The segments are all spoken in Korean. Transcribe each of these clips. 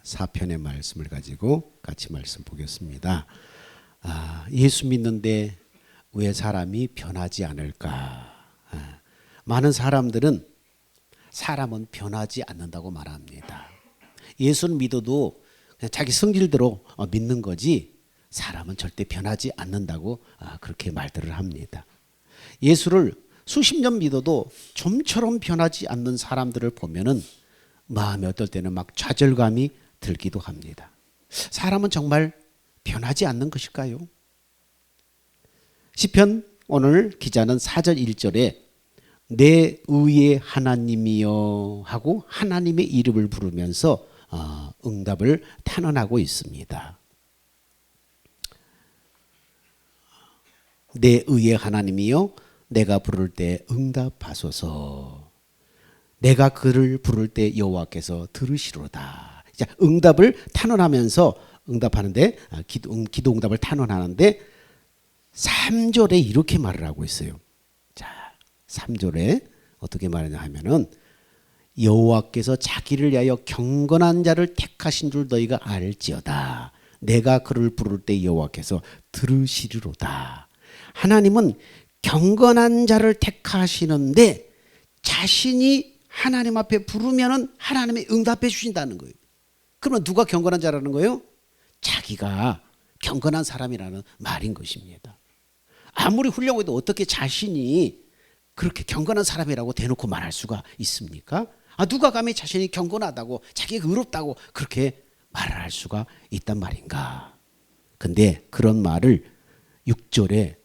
4편의 말씀을 가지고 같이 말씀 보겠습니다. 예수 믿는데 왜 사람이 변하지 않을까? 많은 사람들은 사람은 변하지 않는다고 말합니다. 예수는 믿어도 그냥 자기 성질대로 믿는 거지 사람은 절대 변하지 않는다고 그렇게 말들을 합니다. 예수를 수십 년 믿어도 좀처럼 변하지 않는 사람들을 보면은 마음에 어떨 때는 막 좌절감이 들기도 합니다. 사람은 정말 변하지 않는 것일까요? 시편 오늘 기자는 4절 1절에 내 의의 하나님이여 하고 하나님의 이름을 부르면서 응답을 탄원하고 있습니다. 내 의의 하나님이여 내가 부를 때 응답하소서. 내가 그를 부를 때 여호와께서 들으시로다. 자, 응답을 탄원하면서 응답하는데 기도 응답을 탄원하는데 3절에 이렇게 말을 하고 있어요. 자, 3절에 어떻게 말하냐 하면은 여호와께서 자기를 위하여 경건한 자를 택하신 줄 너희가 알지어다. 내가 그를 부를 때 여호와께서 들으시리로다. 하나님은 경건한 자를 택하시는데 자신이 하나님 앞에 부르면은 하나님이 응답해 주신다는 거예요. 그러면 누가 경건한 자라는 거예요? 자기가 경건한 사람이라는 말인 것입니다. 아무리 훌륭해도 어떻게 자신이 그렇게 경건한 사람이라고 대놓고 말할 수가 있습니까? 누가 감히 자신이 경건하다고 자기가 의롭다고 그렇게 말을 할 수가 있단 말인가? 근데 그런 말을 6절에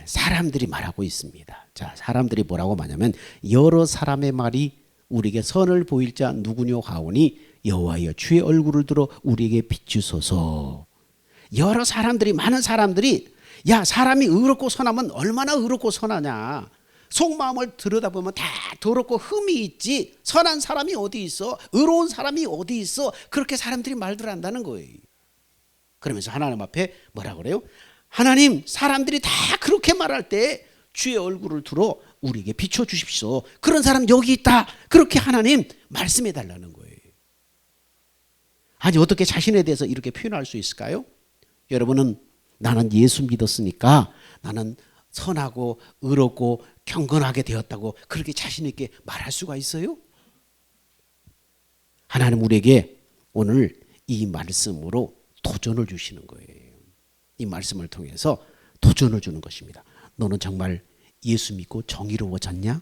사람들이 말하고 있습니다. 자, 사람들이 뭐라고 말하냐면 여러 사람의 말이 우리에게 선을 보일 자 누구뇨 하오니 여호와여 주의 얼굴을 들어 우리에게 비추소서. 여러 사람들이 많은 사람들이 야 사람이 의롭고 선하면 얼마나 의롭고 선하냐. 속마음을 들여다보면 다 더럽고 흠이 있지 선한 사람이 어디 있어? 의로운 사람이 어디 있어? 그렇게 사람들이 말들 한다는 거예요. 그러면서 하나님 앞에 뭐라 그래요? 하나님 사람들이 다 그렇게 말할 때 주의 얼굴을 들어 우리에게 비춰주십시오. 그런 사람 여기 있다. 그렇게 하나님 말씀해 달라는 거예요. 아니 어떻게 자신에 대해서 이렇게 표현할 수 있을까요? 여러분은 나는 예수 믿었으니까 나는 선하고 의롭고 경건하게 되었다고 그렇게 자신 있게 말할 수가 있어요? 하나님 우리에게 오늘 이 말씀으로 도전을 주시는 거예요. 이 말씀을 통해서 도전을 주는 것입니다. 너는 정말 예수 믿고 정의로워졌냐?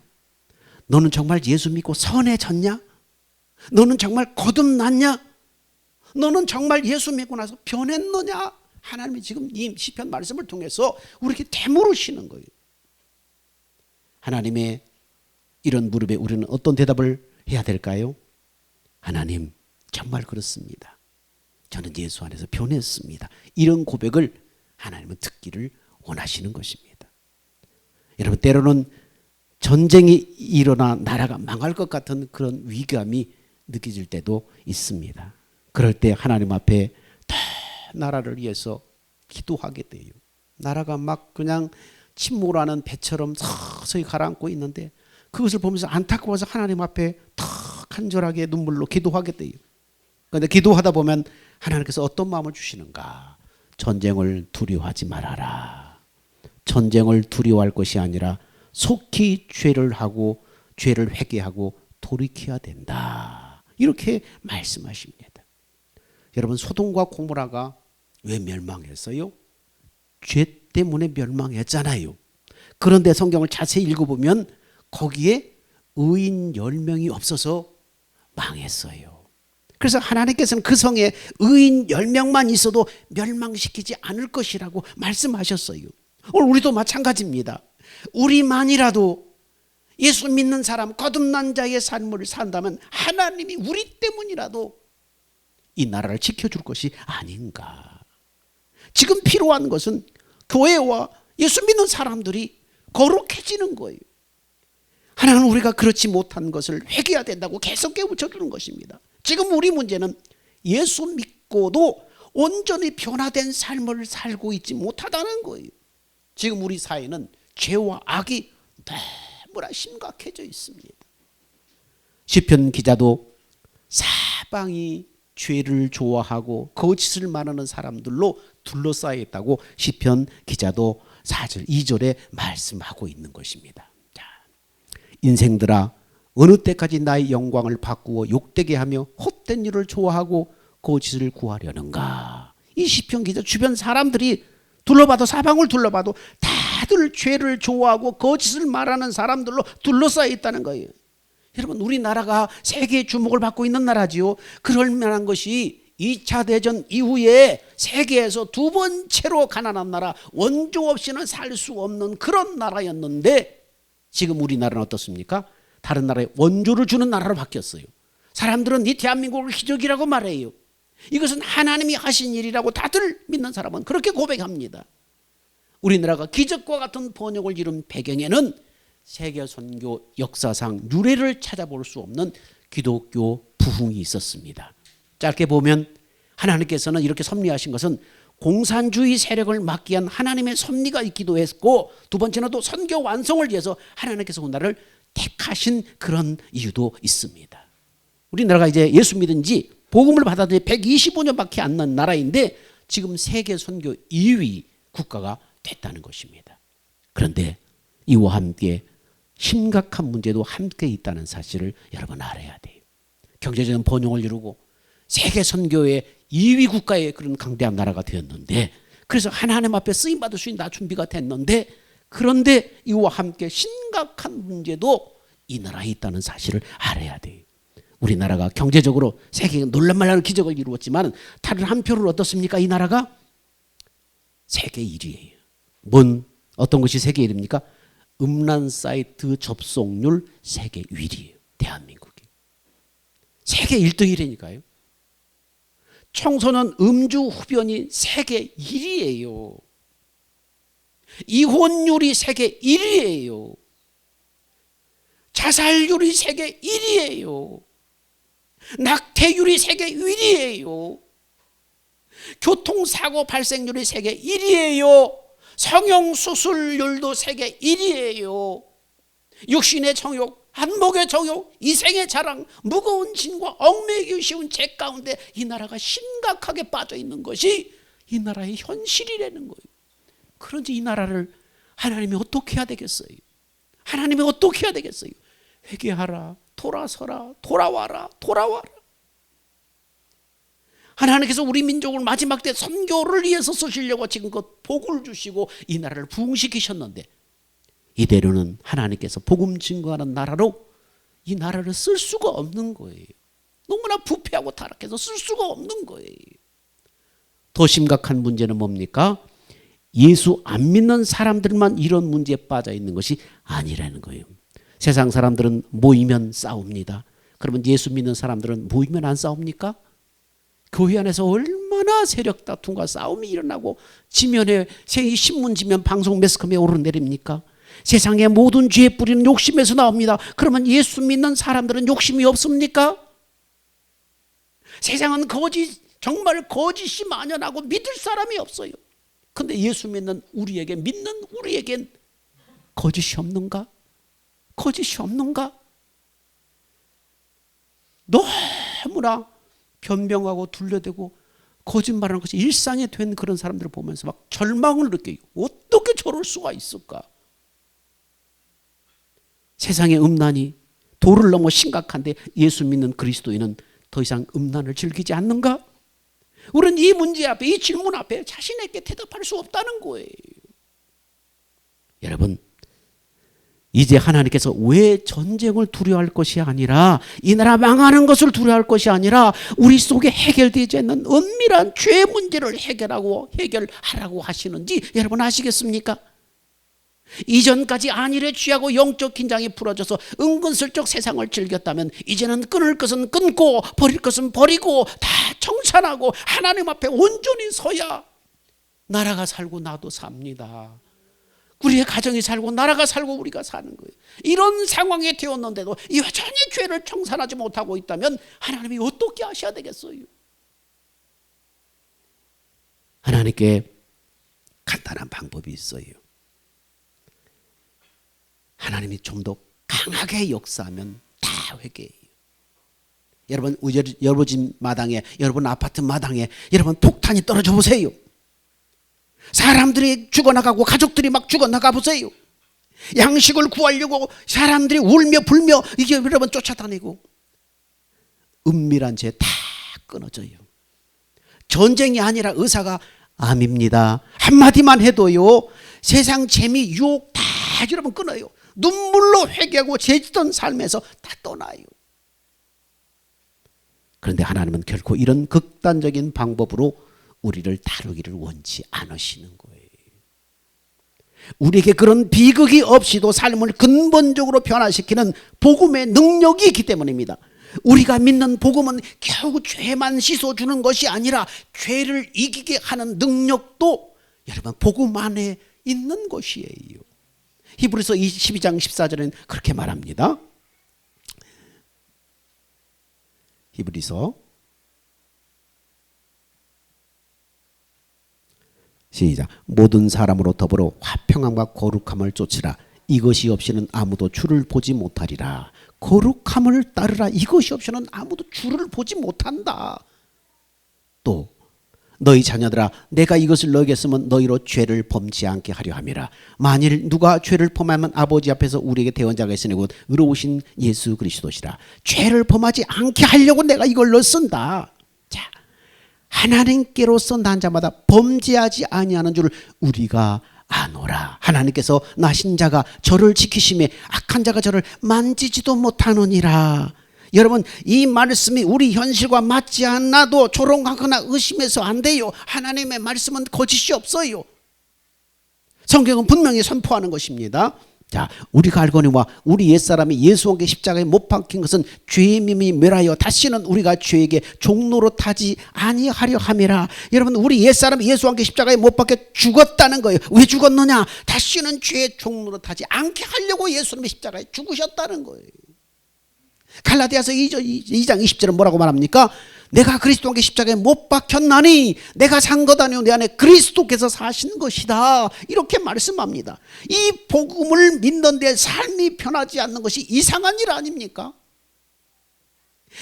너는 정말 예수 믿고 선해졌냐? 너는 정말 거듭났냐? 너는 정말 예수 믿고 나서 변했느냐? 하나님이 지금 이 시편 말씀을 통해서 우리에게 되물으시는 거예요. 하나님의 이런 무릎에 우리는 어떤 대답을 해야 될까요? 하나님 정말 그렇습니다. 저는 예수 안에서 변했습니다. 이런 고백을 하나님은 듣기를 원하시는 것입니다. 여러분 때로는 전쟁이 일어나 나라가 망할 것 같은 그런 위기감이 느껴질 때도 있습니다. 그럴 때 하나님 앞에 다 나라를 위해서 기도하게 돼요. 나라가 막 그냥 침몰하는 배처럼 서서히 가라앉고 있는데 그것을 보면서 안타까워서 하나님 앞에 탁 간절하게 눈물로 기도하게 돼요. 그런데 기도하다 보면 하나님께서 어떤 마음을 주시는가? 전쟁을 두려워하지 말아라. 전쟁을 두려워할 것이 아니라 속히 죄를 하고 죄를 회개하고 돌이켜야 된다. 이렇게 말씀하십니다. 여러분 소돔과 고모라가 왜 멸망했어요? 죄 때문에 멸망했잖아요. 그런데 성경을 자세히 읽어보면 거기에 의인 10명이 없어서 망했어요. 그래서 하나님께서는 그 성에 의인 10명만 있어도 멸망시키지 않을 것이라고 말씀하셨어요. 오늘 우리도 마찬가지입니다. 우리만이라도 예수 믿는 사람 거듭난 자의 삶을 산다면 하나님이 우리 때문이라도 이 나라를 지켜줄 것이 아닌가. 지금 필요한 것은 교회와 예수 믿는 사람들이 거룩해지는 거예요. 하나님은 우리가 그렇지 못한 것을 회개해야 된다고 계속 깨우쳐주는 것입니다. 지금 우리 문제는 예수 믿고도 온전히 변화된 삶을 살고 있지 못하다는 거예요. 지금 우리 사회는 죄와 악이 너무나 심각해져 있습니다. 시편 기자도 사방이 죄를 좋아하고 거짓을 말하는 사람들로 둘러싸여 있다고 시편 기자도 4절 2절에 말씀하고 있는 것입니다. 자, 인생들아 어느 때까지 나의 영광을 바꾸어 욕되게 하며 헛된 일을 좋아하고 거짓을 구하려는가. 이 시편 기자 주변 사람들이 둘러봐도 사방을 둘러봐도 다들 죄를 좋아하고 거짓을 말하는 사람들로 둘러싸여 있다는 거예요. 여러분 우리나라가 세계의 주목을 받고 있는 나라지요. 그럴 만한 것이 2차 대전 이후에 세계에서 두 번째로 가난한 나라, 원조 없이는 살 수 없는 그런 나라였는데 지금 우리나라는 어떻습니까? 다른 나라에 원조를 주는 나라로 바뀌었어요. 사람들은 이 대한민국을 기적이라고 말해요. 이것은 하나님이 하신 일이라고 다들 믿는 사람은 그렇게 고백합니다. 우리나라가 기적과 같은 번영을 이룬 배경에는 세계 선교 역사상 유례를 찾아볼 수 없는 기독교 부흥이 있었습니다. 짧게 보면 하나님께서는 이렇게 섭리하신 것은 공산주의 세력을 막기 위한 하나님의 섭리가 있기도 했고, 두 번째는 또 선교 완성을 위해서 하나님께서 우리나라를 택하신 그런 이유도 있습니다. 우리나라가 이제 예수 믿은 지 복음을 받아들인 125년밖에 안 난 나라인데 지금 세계 선교 2위 국가가 됐다는 것입니다. 그런데 이와 함께 심각한 문제도 함께 있다는 사실을 여러분 알아야 돼요. 경제적인 번영을 이루고 세계 선교의 2위 국가의 그런 강대한 나라가 되었는데, 그래서 하나님 앞에 쓰임받을 수 있는 다 준비가 됐는데, 그런데 이와 함께 심각한 문제도 이 나라에 있다는 사실을 알아야 돼요. 우리나라가 경제적으로 세계에 놀랄만한 기적을 이루었지만 다른 한표를 어떻습니까? 이 나라가 세계 1위예요. 어떤 것이 세계 1위입니까? 음란 사이트 접속률 세계 1위예요. 대한민국이. 세계 1등이라니까요. 청소년 음주 흡연이 세계 1위예요. 이혼율이 세계 1위예요. 자살률이 세계 1위예요. 낙태율이 세계 1위예요. 교통사고 발생률이 세계 1위예요. 성형수술률도 세계 1위예요. 육신의 정욕, 안목의 정욕, 이생의 자랑, 무거운 짐과 얽매이기 쉬운 죄 가운데 이 나라가 심각하게 빠져 있는 것이 이 나라의 현실이라는 거예요. 그런지 이 나라를 하나님이 어떻게 해야 되겠어요? 하나님이 어떻게 해야 되겠어요? 회개하라, 돌아서라, 돌아와라, 돌아와라. 하나님께서 우리 민족을 마지막 때 선교를 위해서 쓰시려고 지금껏 복을 주시고 이 나라를 부흥시키셨는데, 이대로는 하나님께서 복음 증거하는 나라로 이 나라를 쓸 수가 없는 거예요. 너무나 부패하고 타락해서 쓸 수가 없는 거예요. 더 심각한 문제는 뭡니까? 예수 안 믿는 사람들만 이런 문제에 빠져 있는 것이 아니라는 거예요. 세상 사람들은 모이면 싸웁니다. 그러면 예수 믿는 사람들은 모이면 안 싸웁니까? 교회 안에서 얼마나 세력 다툼과 싸움이 일어나고 지면에 신문 지면 방송 매스컴에 오르내립니까? 세상의 모든 죄의 뿌리는 욕심에서 나옵니다. 그러면 예수 믿는 사람들은 욕심이 없습니까? 세상은 정말 거짓이 만연하고 믿을 사람이 없어요. 그런데 예수 믿는 우리에겐 거짓이 없는가? 거짓이 없는가? 너무나 변명하고 둘러대고 거짓말하는 것이 일상이 된 그런 사람들을 보면서 막 절망을 느껴요. 어떻게 저럴 수가 있을까? 세상의 음란이 도를 넘어 심각한데 예수 믿는 그리스도인은 더 이상 음란을 즐기지 않는가? 우리는 이 문제 앞에, 이 질문 앞에 자신에게 대답할 수 없다는 거예요. 여러분, 이제 하나님께서 왜 전쟁을 두려워할 것이 아니라, 이 나라 망하는 것을 두려워할 것이 아니라 우리 속에 해결되지 않는 은밀한 죄 문제를 해결하라고 하시는지 여러분 아시겠습니까? 이전까지 안일에 취하고 영적 긴장이 풀어져서 은근슬쩍 세상을 즐겼다면 이제는 끊을 것은 끊고 버릴 것은 버리고 다 청산하고 하나님 앞에 온전히 서야 나라가 살고 나도 삽니다. 우리의 가정이 살고 나라가 살고 우리가 사는 거예요. 이런 상황에 되었는데도 여전히 죄를 청산하지 못하고 있다면 하나님이 어떻게 하셔야 되겠어요? 하나님께 간단한 방법이 있어요. 하나님이 좀 더 강하게 역사하면 다 회개해요. 여러분 여러분 집 마당에, 여러분 아파트 마당에 여러분 폭탄이 떨어져 보세요. 사람들이 죽어나가고 가족들이 막 죽어나가 보세요. 양식을 구하려고 사람들이 울며 불며 이게 여러분 쫓아다니고 은밀한 죄 다 끊어져요. 전쟁이 아니라 의사가 암입니다 한마디만 해도요 세상 재미 유혹 다 여러분 끊어요. 눈물로 회개하고 죄짓던 삶에서 다 떠나요. 그런데 하나님은 결코 이런 극단적인 방법으로 우리를 다루기를 원치 않으시는 거예요. 우리에게 그런 비극이 없이도 삶을 근본적으로 변화시키는 복음의 능력이 있기 때문입니다. 우리가 믿는 복음은 겨우 죄만 씻어주는 것이 아니라 죄를 이기게 하는 능력도 여러분 복음 안에 있는 것이에요. 히브리서 12장 14절에는 그렇게 말합니다. 히브리서 시작. 모든 사람으로 더불어 화평함과 거룩함을 쫓으라. 이것이 없이는 아무도 주를 보지 못하리라. 거룩함을 따르라. 이것이 없이는 아무도 주를 보지 못한다. 또 너희 자녀들아 내가 이것을 너에게 쓰면 너희로 죄를 범치 않게 하려 함이라. 만일 누가 죄를 범하면 아버지 앞에서 우리에게 대언자가 있으니 곧 의로우신 예수 그리스도시라. 죄를 범하지 않게 하려고 내가 이걸로 쓴다. 자, 하나님께로서 난 자마다 범죄하지 아니하는 줄 우리가 아노라. 하나님께서 나신 자가 저를 지키심에 악한 자가 저를 만지지도 못하느니라. 여러분 이 말씀이 우리 현실과 맞지 않아도 조롱하거나 의심해서 안 돼요. 하나님의 말씀은 거짓이 없어요. 성경은 분명히 선포하는 것입니다. 자, 우리가 알거니와 우리 옛사람이 예수 함께 십자가에 못 박힌 것은 죄의 밈이 멸하여 다시는 우리가 죄에게 종로로 타지 아니하려 함이라. 여러분 우리 옛사람이 예수 함께 십자가에 못 박혀 죽었다는 거예요. 왜 죽었느냐? 다시는 죄의 종로로 타지 않게 하려고 예수님이 십자가에 죽으셨다는 거예요. 갈라디아서 2장 20절은 뭐라고 말합니까? 내가 그리스도와 함께 십자가에 못 박혔나니 내가 산 것 아니요 내 안에 그리스도께서 사신 것이다. 이렇게 말씀합니다. 이 복음을 믿는 데 삶이 변하지 않는 것이 이상한 일 아닙니까?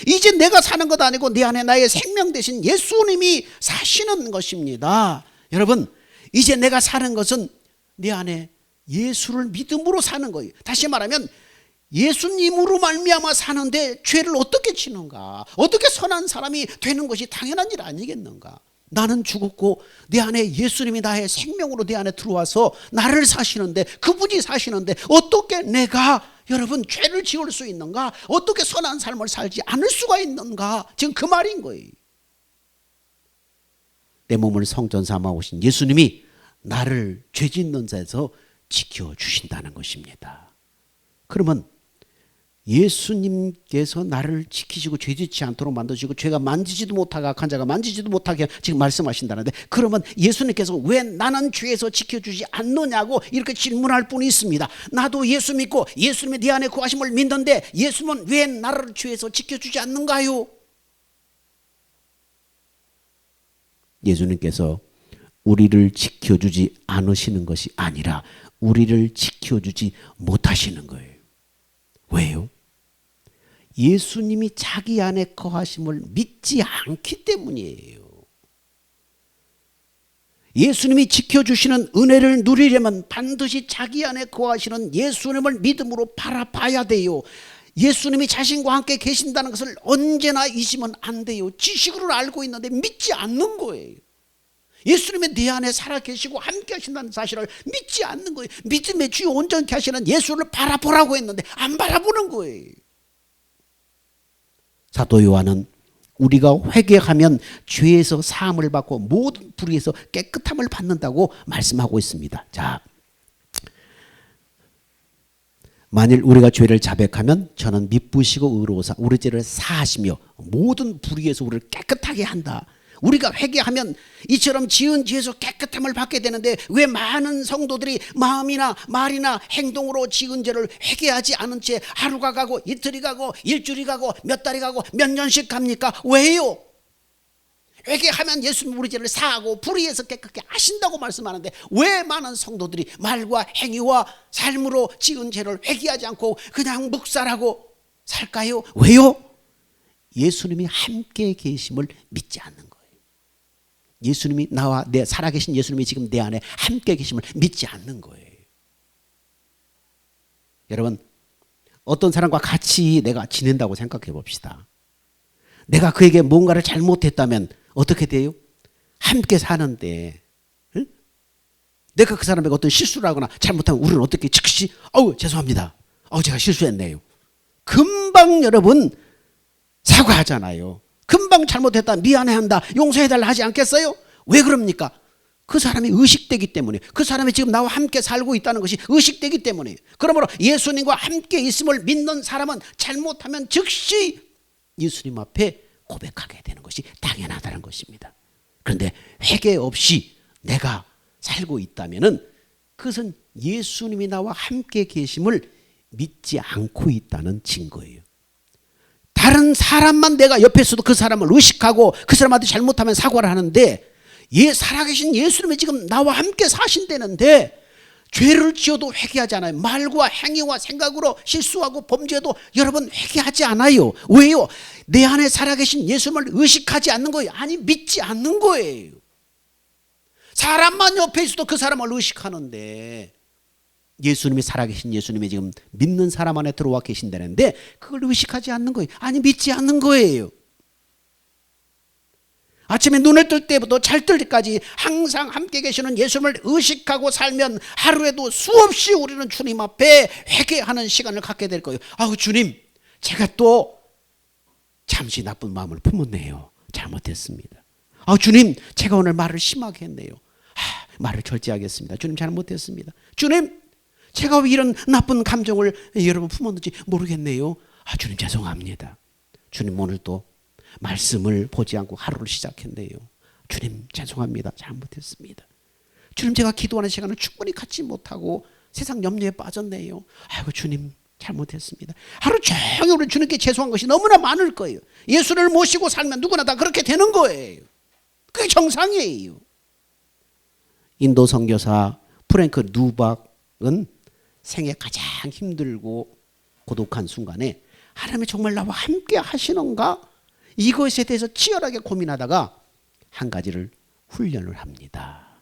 이제 내가 사는 것 아니고 내 안에 나의 생명 되신 예수님이 사시는 것입니다. 여러분 이제 내가 사는 것은 내 안에 예수를 믿음으로 사는 거예요. 다시 말하면 예수님으로 말미암아 사는데 죄를 어떻게 치는가? 어떻게 선한 사람이 되는 것이 당연한 일 아니겠는가? 나는 죽었고 내 안에 예수님이 나의 생명으로 내 안에 들어와서 나를 사시는데 그분이 사시는데 어떻게 내가 여러분 죄를 지을 수 있는가? 어떻게 선한 삶을 살지 않을 수가 있는가? 지금 그 말인 거예요. 내 몸을 성전 삼아 오신 예수님이 나를 죄 짓는 자에서 지켜주신다는 것입니다. 그러면 예수님께서 나를 지키시고 죄짓지 않도록 만드시고 죄가 만지지도 못하게 악한 자가 만지지도 못하게 지금 말씀하신다는데 그러면 예수님께서 왜 나는 죄에서 지켜주지 않느냐고 이렇게 질문할 분이 있습니다. 나도 예수 믿고 예수님이 내 안에 구하심을 믿는데 예수님은 왜 나를 죄에서 지켜주지 않는가요? 예수님께서 우리를 지켜주지 않으시는 것이 아니라 우리를 지켜주지 못하시는 거예요. 왜요? 예수님이 자기 안에 거하심을 믿지 않기 때문이에요. 예수님이 지켜주시는 은혜를 누리려면 반드시 자기 안에 거하시는 예수님을 믿음으로 바라봐야 돼요. 예수님이 자신과 함께 계신다는 것을 언제나 잊으면 안 돼요. 지식으로 알고 있는데 믿지 않는 거예요. 예수님이 내 안에 살아계시고 함께 하신다는 사실을 믿지 않는 거예요. 믿음의 주요 온전케 하시는 예수를 바라보라고 했는데 안 바라보는 거예요. 사도 요한은 우리가 회개하면 죄에서 사함을 받고 모든 불의에서 깨끗함을 받는다고 말씀하고 있습니다. 자, 만일 우리가 죄를 자백하면 저는 미쁘시고 의로우사 우리 죄를 사하시며 모든 불의에서 우리를 깨끗하게 한다. 우리가 회개하면 이처럼 지은 죄에서 깨끗함을 받게 되는데 왜 많은 성도들이 마음이나 말이나 행동으로 지은 죄를 회개하지 않은 채 하루가 가고 이틀이 가고 일주일이 가고 몇 달이 가고 몇 년씩 갑니까? 왜요? 회개하면 예수님 우리 죄를 사하고 불의에서 깨끗게 하신다고 말씀하는데 왜 많은 성도들이 말과 행위와 삶으로 지은 죄를 회개하지 않고 그냥 묵살하고 살까요? 왜요? 예수님이 함께 계심을 믿지 않는 거예요. 예수님이 나와 살아계신 예수님이 지금 내 안에 함께 계심을 믿지 않는 거예요. 여러분, 어떤 사람과 같이 내가 지낸다고 생각해 봅시다. 내가 그에게 뭔가를 잘못했다면 어떻게 돼요? 함께 사는데 내가 그 사람에게 어떤 실수를 하거나 잘못하면 우리는 어떻게 즉시 죄송합니다. 제가 실수했네요. 금방 여러분 사과하잖아요. 금방 잘못했다 미안해한다 용서해달라 하지 않겠어요? 왜 그럽니까? 그 사람이 의식되기 때문에, 그 사람이 지금 나와 함께 살고 있다는 것이 의식되기 때문에. 그러므로 예수님과 함께 있음을 믿는 사람은 잘못하면 즉시 예수님 앞에 고백하게 되는 것이 당연하다는 것입니다. 그런데 회개 없이 내가 살고 있다면은 그것은 예수님이 나와 함께 계심을 믿지 않고 있다는 증거예요. 다른 사람만 내가 옆에 있어도 그 사람을 의식하고 그 사람한테 잘못하면 사과를 하는데, 살아계신 예수님이 지금 나와 함께 사신다는데 죄를 지어도 회개하지 않아요. 말과 행위와 생각으로 실수하고 범죄도 여러분 회개하지 않아요. 왜요? 내 안에 살아계신 예수님을 의식하지 않는 거예요. 아니, 믿지 않는 거예요. 사람만 옆에 있어도 그 사람을 의식하는데, 예수님이 살아계신 예수님이 지금 믿는 사람 안에 들어와 계신다는데 그걸 의식하지 않는 거예요. 아니, 믿지 않는 거예요. 아침에 눈을 뜰 때부터 잘 뜰 때까지 항상 함께 계시는 예수님을 의식하고 살면 하루에도 수없이 우리는 주님 앞에 회개하는 시간을 갖게 될 거예요. 주님, 제가 또 잠시 나쁜 마음을 품었네요. 잘못했습니다. 주님, 제가 오늘 말을 심하게 했네요. 말을 절제하겠습니다. 주님, 잘못했습니다. 주님, 제가 왜 이런 나쁜 감정을 여러분 품었는지 모르겠네요. 주님, 죄송합니다. 주님, 오늘 또 말씀을 보지 않고 하루를 시작했네요. 주님, 죄송합니다. 잘못했습니다. 주님, 제가 기도하는 시간을 충분히 갖지 못하고 세상 염려에 빠졌네요. 주님, 잘못했습니다. 하루 종일 우리 주님께 죄송한 것이 너무나 많을 거예요. 예수를 모시고 살면 누구나 다 그렇게 되는 거예요. 그게 정상이에요. 인도 선교사 프랭크 누박은 생애 가장 힘들고 고독한 순간에 하나님이 정말 나와 함께 하시는가? 이것에 대해서 치열하게 고민하다가 한 가지를 훈련을 합니다.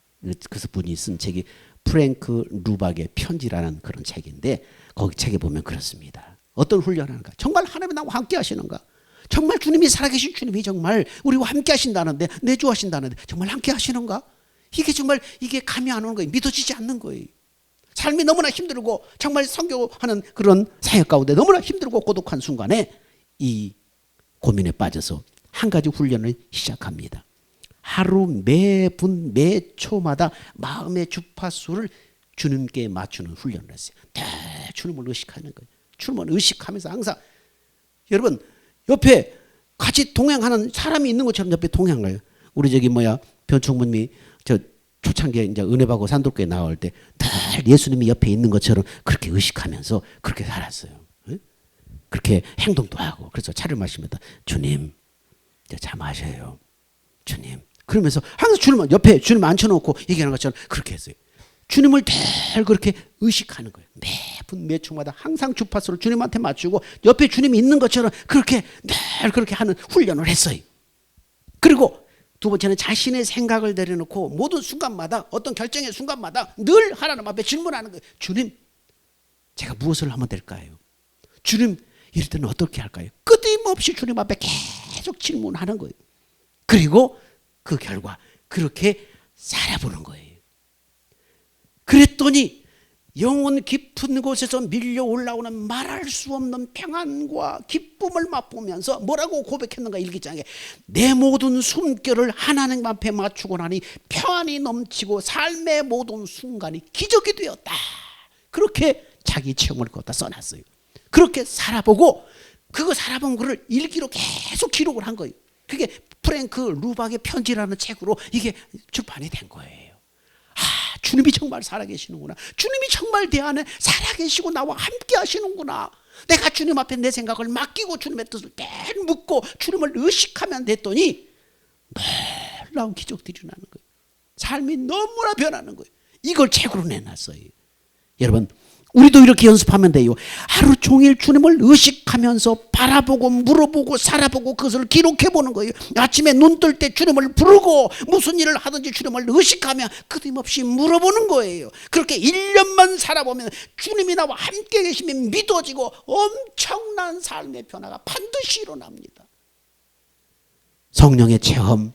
그래서 분이 쓴 책이 프랭크 루박의 편지라는 그런 책인데, 거기 책에 보면 그렇습니다. 어떤 훈련을 하는가? 정말 하나님이 나와 함께 하시는가? 정말 주님이 살아계신 주님이 정말 우리와 함께 하신다는데, 내주하신다는데 정말 함께 하시는가? 이게 정말 이게 감이 안 오는 거예요. 믿어지지 않는 거예요. 삶이 너무나 힘들고 정말 선교하는 그런 사역 가운데 너무나 힘들고 고독한 순간에 이 고민에 빠져서 한 가지 훈련을 시작합니다. 하루 매분 매초마다 마음의 주파수를 주님께 맞추는 훈련을 했어요. 주님을 의식하는 거예요. 주님을 의식하면서 항상 여러분 옆에 같이 동행하는 사람이 있는 것처럼 옆에 동행해요. 우리 변총무님이 초창기에 이제 은혜받고 산도교에 나올 때 늘 예수님이 옆에 있는 것처럼 그렇게 의식하면서 그렇게 살았어요. 그렇게 행동도 하고. 그래서 차를 마시면서 주님, 차 마셔요. 주님. 그러면서 항상 주님 옆에 주님 앉혀놓고 얘기하는 것처럼 그렇게 했어요. 주님을 늘 그렇게 의식하는 거예요. 매분 매초마다 항상 주파수를 주님한테 맞추고 옆에 주님이 있는 것처럼 그렇게 늘 그렇게 하는 훈련을 했어요. 그리고 두 번째는 자신의 생각을 내려놓고 모든 순간마다 어떤 결정의 순간마다 늘 하나님 앞에 질문하는 거예요. 주님, 제가 무엇을 하면 될까요? 주님, 이럴 때는 어떻게 할까요? 끊임없이 주님 앞에 계속 질문하는 거예요. 그리고 그 결과 그렇게 살아보는 거예요. 그랬더니 영혼 깊은 곳에서 밀려 올라오는 말할 수 없는 평안과 기쁨을 맛보면서 뭐라고 고백했는가 일기장에, 내 모든 숨결을 하나님 앞에 맞추고 나니 평안이 넘치고 삶의 모든 순간이 기적이 되었다. 그렇게 자기 체험을 갖다 써놨어요. 그렇게 살아보고 그거 살아본 거를 일기로 계속 기록을 한 거예요. 그게 프랭크 루박의 편지라는 책으로 이게 출판이 된 거예요. 주님이 정말 살아계시는구나. 주님이 정말 내 안에 살아계시고 나와 함께 하시는구나. 내가 주님 앞에 내 생각을 맡기고 주님의 뜻을 늘 묻고 주님을 의식하면 됐더니 놀라운 기적들이 나는 거예요. 삶이 너무나 변하는 거예요. 이걸 책으로 내놨어요. 여러분, 우리도 이렇게 연습하면 돼요. 하루 종일 주님을 의식하면서 바라보고 물어보고 살아보고 그것을 기록해보는 거예요. 아침에 눈 뜰 때 주님을 부르고 무슨 일을 하든지 주님을 의식하며 끊임없이 물어보는 거예요. 그렇게 1년만 살아보면 주님이 나와 함께 계심이 믿어지고 엄청난 삶의 변화가 반드시 일어납니다. 성령의 체험,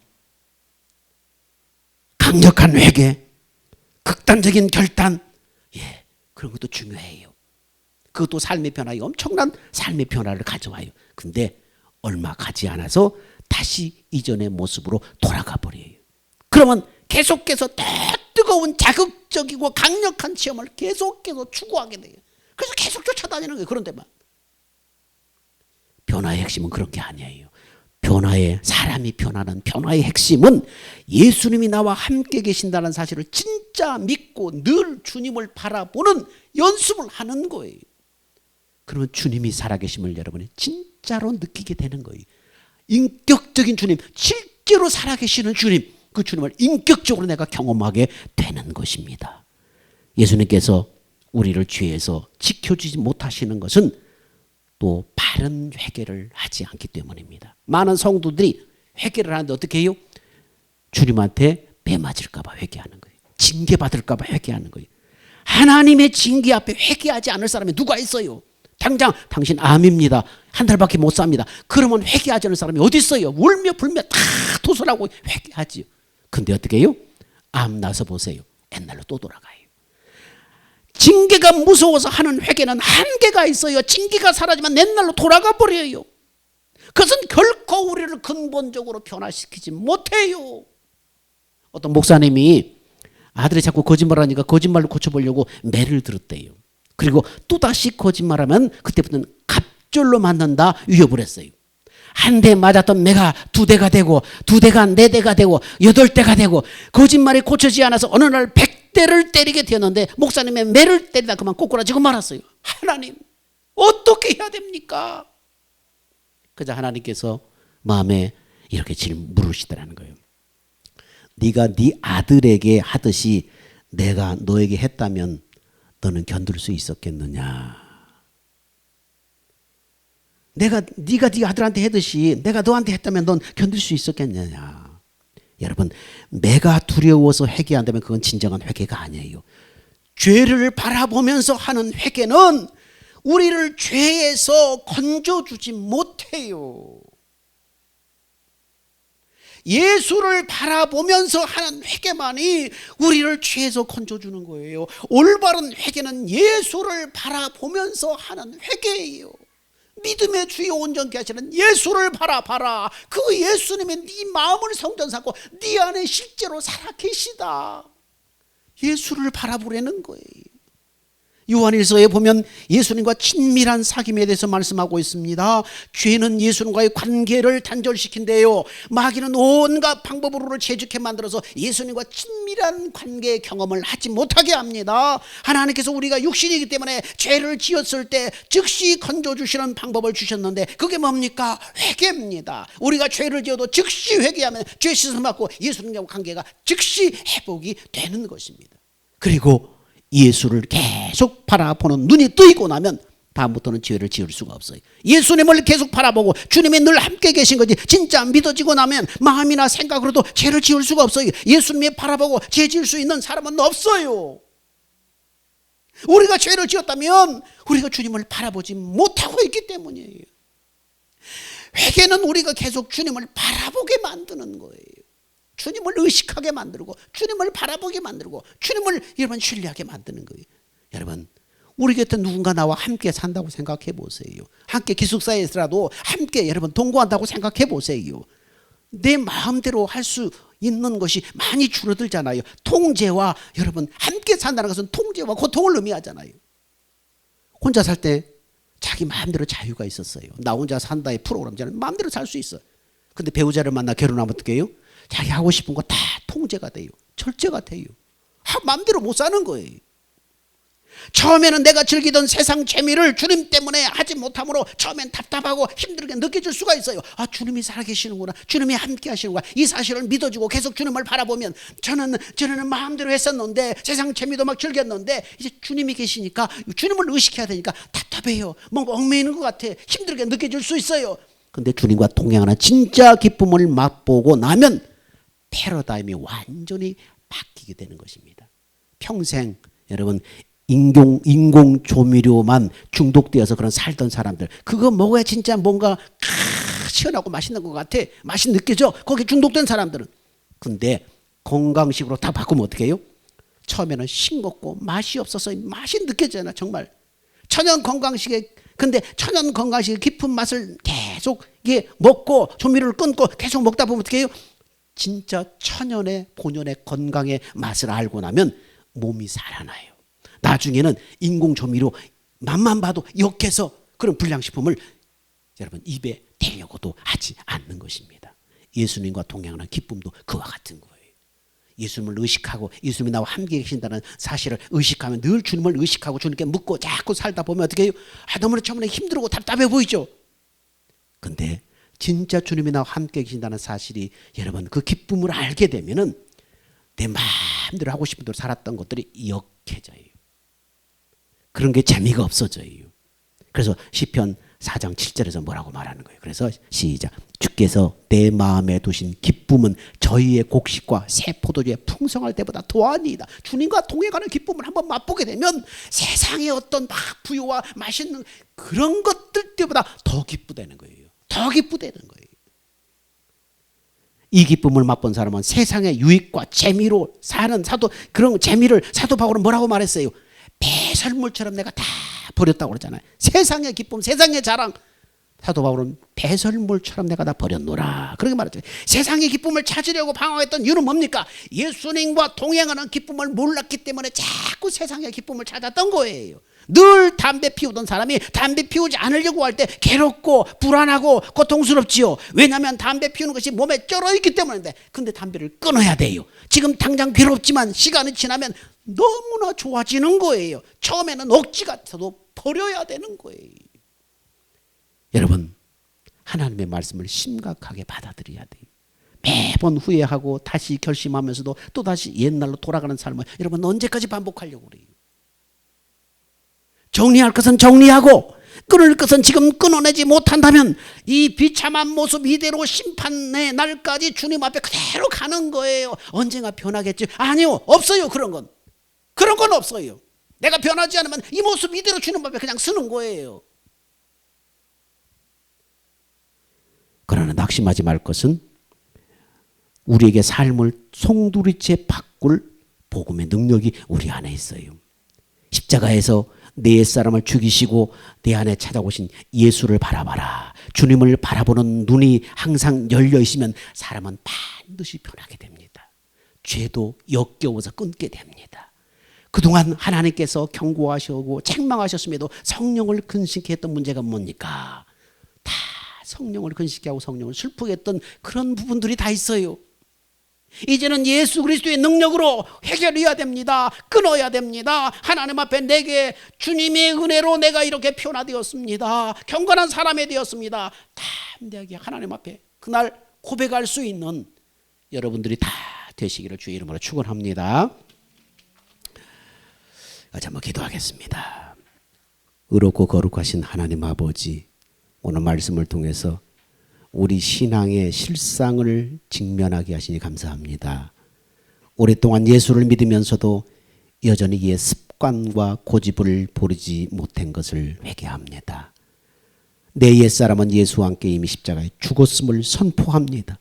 강력한 회개, 극단적인 결단, 그런 것도 중요해요. 그것도 삶의 변화에 엄청난 삶의 변화를 가져와요. 근데 얼마 가지 않아서 다시 이전의 모습으로 돌아가 버려요. 그러면 계속해서 더 뜨거운 자극적이고 강력한 체험을 계속해서 추구하게 돼요. 그래서 계속 쫓아다니는 거예요. 그런 데만. 변화의 핵심은 그런 게 아니에요. 사람이 변하는 변화의 핵심은 예수님이 나와 함께 계신다는 사실을 진짜 믿고 늘 주님을 바라보는 연습을 하는 거예요. 그러면 주님이 살아계심을 여러분이 진짜로 느끼게 되는 거예요. 인격적인 주님, 실제로 살아계시는 주님, 그 주님을 인격적으로 내가 경험하게 되는 것입니다. 예수님께서 우리를 죄에서 지켜주지 못하시는 것은 또 바른 회개를 하지 않기 때문입니다. 많은 성도들이 회개를 하는데 어떻게 해요? 주님한테 매맞을까 봐 회개하는 거예요. 징계받을까 봐 회개하는 거예요. 하나님의 징계 앞에 회개하지 않을 사람이 누가 있어요? 당장 당신 암입니다. 한 달밖에 못 삽니다. 그러면 회개하지 않을 사람이 어디 있어요? 울며 불며 다 도설하고 회개하지요. 근데 어떻게 해요? 암 나서 보세요. 옛날로 또 돌아가요. 징계가 무서워서 하는 회개는 한계가 있어요. 징계가 사라지면 옛날로 돌아가 버려요. 그것은 결코 우리를 근본적으로 변화시키지 못해요. 어떤 목사님이 아들이 자꾸 거짓말하니까 거짓말로 고쳐보려고 매를 들었대요. 그리고 또다시 거짓말하면 그때부터는 갑절로 맞는다 위협을 했어요. 한 대 맞았던 매가 2대가 되고 2대가 4대가 되고 8대가 되고 거짓말이 고쳐지지 않아서 어느 날 100대를 때리게 되었는데 목사님의 매를 때리다 그만 꼬꾸라지고 말았어요. 하나님 어떻게 해야 됩니까? 그저 하나님께서 마음에 이렇게 물으시더라는 거예요. 네가 네 아들에게 하듯이 내가 너에게 했다면 너는 견딜 수 있었겠느냐? 네가 네 아들한테 했듯이 내가 너한테 했다면 넌 견딜 수 있었겠느냐? 여러분, 매가 두려워서 회개한다면 그건 진정한 회개가 아니에요. 죄를 바라보면서 하는 회개는 우리를 죄에서 건져주지 못해요. 예수를 바라보면서 하는 회개만이 우리를 죄에서 건져주는 거예요. 올바른 회개는 예수를 바라보면서 하는 회개예요. 믿음의 주여 온전케 하시는 예수를 바라봐라. 그 예수님이 네 마음을 성전 삼고 네 안에 실제로 살아계시다. 예수를 바라보라는 거예요. 요한일서에 보면 예수님과 친밀한 사귐에 대해서 말씀하고 있습니다. 죄는 예수님과의 관계를 단절시킨대요. 마귀는 온갖 방법으로 우리를 죄짓게 만들어서 예수님과 친밀한 관계의 경험을 하지 못하게 합니다. 하나님께서 우리가 육신이기 때문에 죄를 지었을 때 즉시 건져주시는 방법을 주셨는데 그게 뭡니까? 회개입니다. 우리가 죄를 지어도 즉시 회개하면 죄 씻음 받고 예수님과 관계가 즉시 회복이 되는 것입니다. 그리고 예수를 계속 바라보는 눈이 뜨이고 나면 다음부터는 죄를 지을 수가 없어요. 예수님을 계속 바라보고 주님이 늘 함께 계신 거지 진짜 믿어지고 나면 마음이나 생각으로도 죄를 지을 수가 없어요. 예수님이 바라보고 죄 지을 수 있는 사람은 없어요. 우리가 죄를 지었다면 우리가 주님을 바라보지 못하고 있기 때문이에요. 회개는 우리가 계속 주님을 바라보게 만드는 거예요. 주님을 의식하게 만들고 주님을 바라보게 만들고 주님을 여러분 신뢰하게 만드는 거예요. 여러분, 우리 곁에 누군가 나와 함께 산다고 생각해 보세요. 함께 기숙사에서라도 함께 여러분 동거한다고 생각해 보세요. 내 마음대로 할 수 있는 것이 많이 줄어들잖아요. 통제와 여러분 함께 산다는 것은 통제와 고통을 의미하잖아요. 혼자 살 때 자기 마음대로 자유가 있었어요. 나 혼자 산다의 프로그램처럼 마음대로 살 수 있어요. 근데 배우자를 만나 결혼하면 어떻게 해요? 자기 하고 싶은 거 다 통제가 돼요. 절제가 돼요. 마음대로 못 사는 거예요. 처음에는 내가 즐기던 세상 재미를 주님 때문에 하지 못함으로 처음엔 답답하고 힘들게 느껴질 수가 있어요. 아, 주님이 살아계시는구나, 주님이 함께 하시는구나, 이 사실을 믿어주고 계속 주님을 바라보면 저는 마음대로 했었는데 세상 재미도 막 즐겼는데 이제 주님이 계시니까 주님을 의식해야 되니까 답답해요. 뭔가 얽매이는 것 같아. 힘들게 느껴질 수 있어요. 근데 주님과 동행하는 진짜 기쁨을 맛보고 나면 패러다임이 완전히 바뀌게 되는 것입니다. 평생 여러분 인공 조미료만 중독되어서 그런 살던 사람들, 그거 먹어야 진짜 뭔가 시원하고 맛있는 것 같아, 맛이 느껴져, 거기에 중독된 사람들은. 근데 건강식으로 다 바꾸면 어떻게 해요? 처음에는 싱겁고 맛이 없어서 맛이 느껴지잖아. 정말 천연 건강식에, 근데 천연 건강식의 깊은 맛을 계속 이게 먹고 조미료를 끊고 계속 먹다 보면 어떻게 해요? 진짜 천연의 본연의 건강의 맛을 알고 나면 몸이 살아나요. 나중에는 인공조미료 맛만 봐도 역해서 그런 불량식품을 여러분 입에 대려고도 하지 않는 것입니다. 예수님과 동행하는 기쁨도 그와 같은 거예요. 예수님을 의식하고 예수님이 나와 함께 계신다는 사실을 의식하면, 늘 주님을 의식하고 주님께 묻고 자꾸 살다 보면 어떻게 해요? 너무나 처음에 힘들고 답답해 보이죠. 근데 진짜 주님이 나와 함께 계신다는 사실이 여러분 그 기쁨을 알게 되면은 내 마음대로 하고 싶은 대로 살았던 것들이 역해져요. 그런 게 재미가 없어져요. 그래서 시편 4장 7절에서 뭐라고 말하는 거예요? 그래서 시작. 주께서 내 마음에 두신 기쁨은 저희의 곡식과 새 포도주에 풍성할 때보다 더하니이다. 주님과 동행하는 기쁨을 한번 맛보게 되면 세상의 어떤 막 부유와 맛있는 그런 것들 때보다 더 기쁘다는 거예요. 더 기쁘다는 거예요. 이 기쁨을 맛본 사람은 세상의 유익과 재미로 사는 그런 재미를 사도 바울은 뭐라고 말했어요? 배설물처럼 내가 다 버렸다고 그러잖아요. 세상의 기쁨, 세상의 자랑, 사도 바울은 배설물처럼 내가 다 버렸노라 그렇게 말했죠. 세상의 기쁨을 찾으려고 방황했던 이유는 뭡니까? 예수님과 동행하는 기쁨을 몰랐기 때문에 자꾸 세상의 기쁨을 찾았던 거예요. 늘 담배 피우던 사람이 담배 피우지 않으려고 할 때 괴롭고 불안하고 고통스럽지요. 왜냐하면 담배 피우는 것이 몸에 쩔어있기 때문인데, 근데 담배를 끊어야 돼요. 지금 당장 괴롭지만 시간이 지나면 너무나 좋아지는 거예요. 처음에는 억지 같아도 버려야 되는 거예요. 여러분, 하나님의 말씀을 심각하게 받아들여야 돼요. 매번 후회하고 다시 결심하면서도 또다시 옛날로 돌아가는 삶을 여러분 언제까지 반복하려고 그래요? 정리할 것은 정리하고 끊을 것은 지금 끊어내지 못한다면 이 비참한 모습 이대로 심판의 날까지 주님 앞에 그대로 가는 거예요. 언젠가 변하겠지? 아니요, 없어요. 그런 건 없어요. 내가 변하지 않으면 이 모습 이대로 주님 앞에 그냥 서는 거예요. 그러나 낙심하지 말 것은 우리에게 삶을 송두리째 바꿀 복음의 능력이 우리 안에 있어요. 십자가에서 내 옛사람을 죽이시고 내 안에 찾아오신 예수를 바라봐라. 주님을 바라보는 눈이 항상 열려 있으면 사람은 반드시 변하게 됩니다. 죄도 역겨워서 끊게 됩니다. 그동안 하나님께서 경고하시고 책망하셨음에도 성령을 근심케 했던 문제가 뭡니까? 다 성령을 근심케 하고 성령을 슬프게 했던 그런 부분들이 다 있어요. 이제는 예수 그리스도의 능력으로 해결해야 됩니다. 끊어야 됩니다. 하나님 앞에 내게 주님의 은혜로 내가 이렇게 변화되었습니다. 경건한 사람이 되었습니다. 담대하게 하나님 앞에 그날 고백할 수 있는 여러분들이 다 되시기를 주의 이름으로 축원합니다. 같이 한번 기도하겠습니다. 의롭고 거룩하신 하나님 아버지, 오늘 말씀을 통해서 우리 신앙의 실상을 직면하게 하시니 감사합니다. 오랫동안 예수를 믿으면서도 여전히 이의 습관과 고집을 버리지 못한 것을 회개합니다. 내 옛사람은 예수와 함께 이미 십자가에 죽었음을 선포합니다.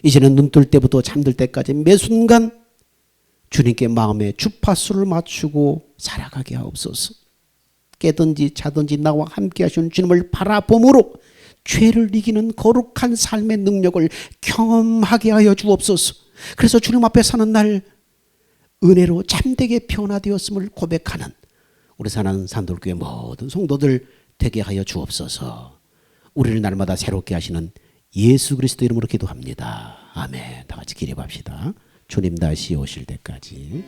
이제는 눈뜰 때부터 잠들 때까지 매 순간 주님께 마음의 주파수를 맞추고 살아가게 하옵소서. 깨든지 자든지 나와 함께 하시는 주님을 바라봄으로 죄를 이기는 거룩한 삶의 능력을 경험하게 하여 주옵소서. 그래서 주님 앞에 사는 날 은혜로 참되게 변화되었음을 고백하는 우리 사는 산돌교회 모든 성도들 되게 하여 주옵소서. 우리를 날마다 새롭게 하시는 예수 그리스도 이름으로 기도합니다. 아멘. 다 같이 기립합시다. 주님 다시 오실 때까지.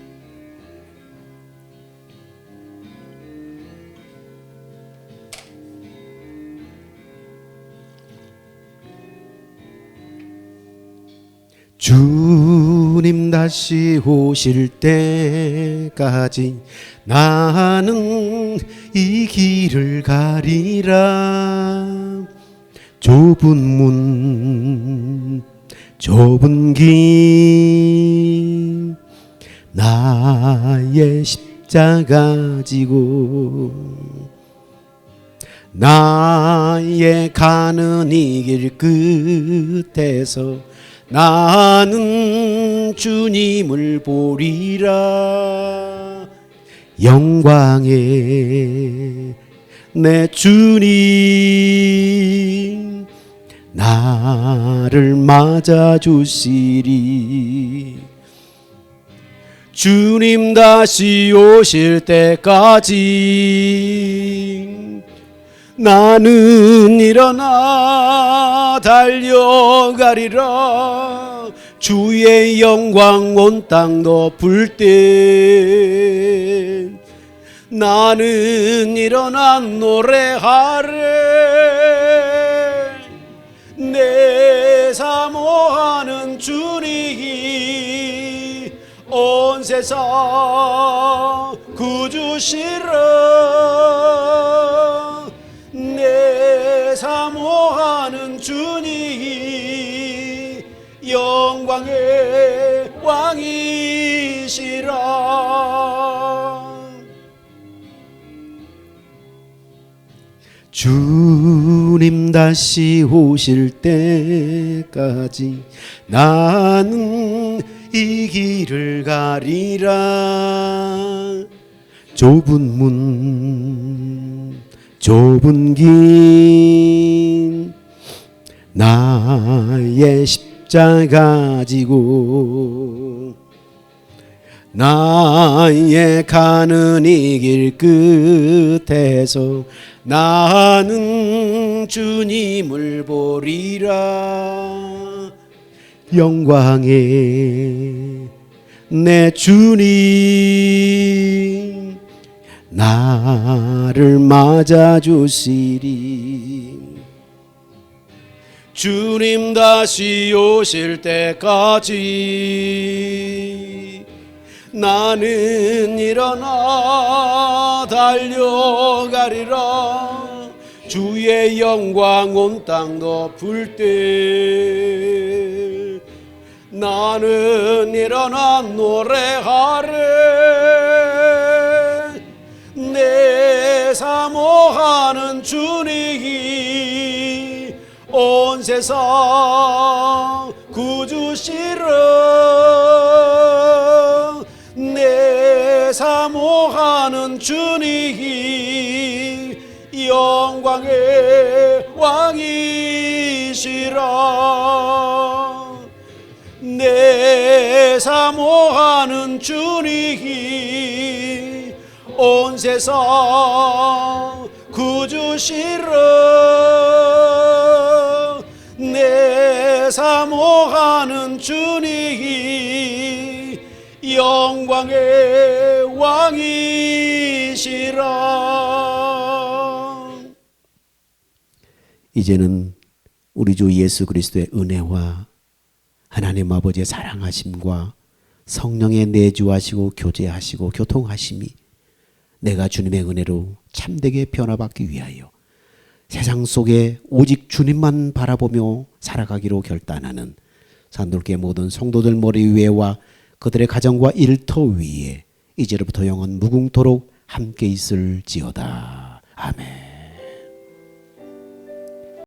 주님 다시 오실 때까지 나는 이 길을 가리라. 좁은 문 좁은 길 나의 십자가 지고 나의 가는 이 길 끝에서 나는 주님을 보리라. 영광의 내 주님 나를 맞아주시리. 주님 다시 오실 때까지 나는 일어나 달려가리라. 주의 영광 온 땅 덮을 때 나는 일어나 노래하래. 내 사모하는 주님이 온 세상 구주시라. 내 사모하는 주님이 영광의 왕이시라. 주님 다시 오실 때까지 나는 이 길을 가리라. 좁은 문 좁은 길 나의 십자가 지고 나의 가는 이 길 끝에서 나는 주님을 보리라. 영광의 내 주님 나를 맞아주시리. 주님 다시 오실 때까지 나는 일어나 달려가리라. 주의 영광 온 땅 덮을 때 나는 일어나 노래하래. 내 사모하는 주님이 온 세상 구주시라. 내 사모하는 주님이 영광의 왕이시라. 내 사모하는 주님이 온 세상 구주시라. 내 사모하는 주님이 영광의 왕이시라. 이제는 우리 주 예수 그리스도의 은혜와 하나님 아버지의 사랑하심과 성령의 내주하시고 교제하시고 교통하심이 내가 주님의 은혜로 참되게 변화받기 위하여 세상 속에 오직 주님만 바라보며 살아가기로 결단하는 산돌교회 모든 성도들 머리 위에와 그들의 가정과 일터 위에 이제로부터 영원 무궁토록 함께 있을지어다. 아멘.